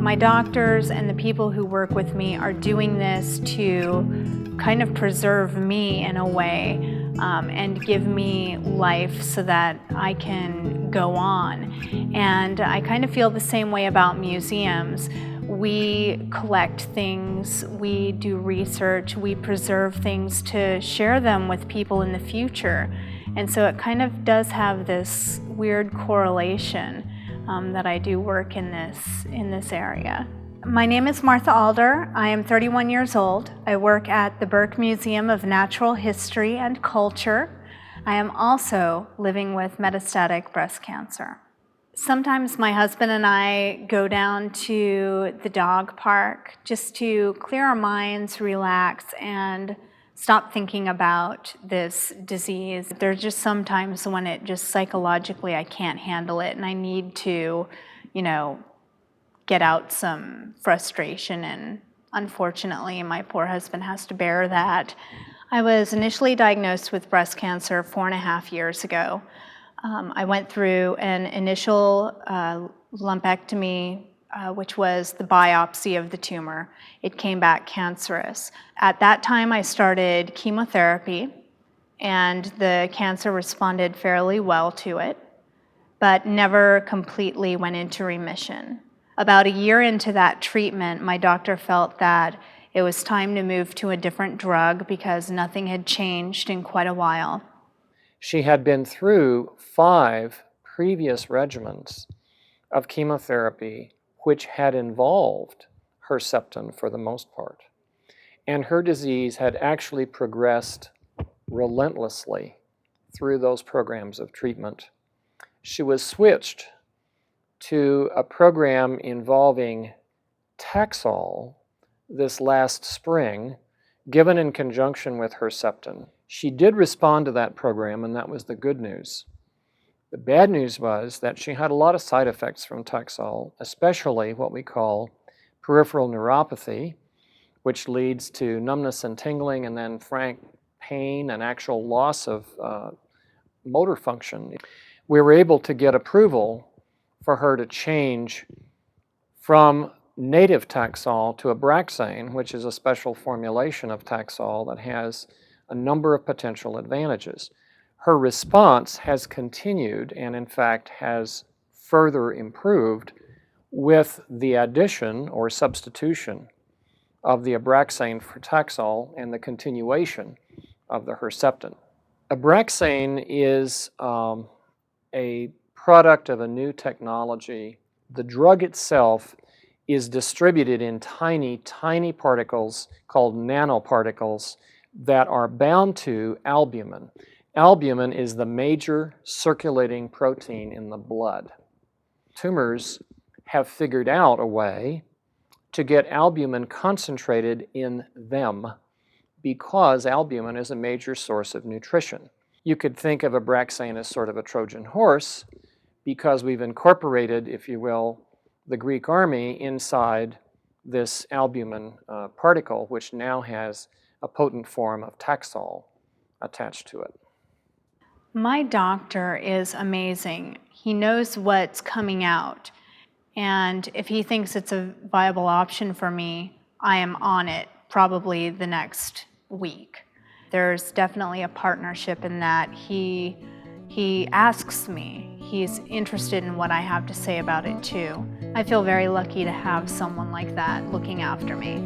My doctors and the people who work with me are doing this to kind of preserve me in a way and give me life so that I can go on. And I kind of feel the same way about museums. We collect things, we do research, we preserve things to share them with people in the future. And so it kind of does have this weird correlation that I do work in this area. My name is Martha Alder. I am 31 years old. I work at the Burke Museum of Natural History and Culture. I am also living with metastatic breast cancer. Sometimes my husband and I go down to the dog park just to clear our minds, relax, and stop thinking about this disease. There's just sometimes when it just psychologically I can't handle it and I need to, get out some frustration, and unfortunately my poor husband has to bear that. I was initially diagnosed with breast cancer 4.5 years ago. I went through an initial lumpectomy, which was the biopsy of the tumor. It came back cancerous. At that time, I started chemotherapy, and the cancer responded fairly well to it, but never completely went into remission. About a year into that treatment, my doctor felt that it was time to move to a different drug because nothing had changed in quite a while. She had been through 5 previous regimens of chemotherapy which had involved Herceptin for the most part. And her disease had actually progressed relentlessly through those programs of treatment. She was switched to a program involving Taxol this last spring, given in conjunction with Herceptin. She did respond to that program, and that was the good news. The bad news was that she had a lot of side effects from Taxol, especially what we call peripheral neuropathy, which leads to numbness and tingling and then frank pain and actual loss of motor function. We were able to get approval for her to change from native Taxol to Abraxane, which is a special formulation of Taxol that has a number of potential advantages. Her response has continued and in fact has further improved with the addition or substitution of the Abraxane for Taxol and the continuation of the Herceptin. Abraxane is a product of a new technology. The drug itself is distributed in tiny, tiny particles called nanoparticles that are bound to albumin. Albumin is the major circulating protein in the blood. Tumors have figured out a way to get albumin concentrated in them because albumin is a major source of nutrition. You could think of Abraxane as sort of a Trojan horse because we've incorporated, if you will, the Greek army inside this albumin particle, which now has a potent form of Taxol attached to it. My doctor is amazing. He knows what's coming out. And if he thinks it's a viable option for me, I am on it probably the next week. There's definitely a partnership in that. He asks me. He's interested in what I have to say about it too. I feel very lucky to have someone like that looking after me.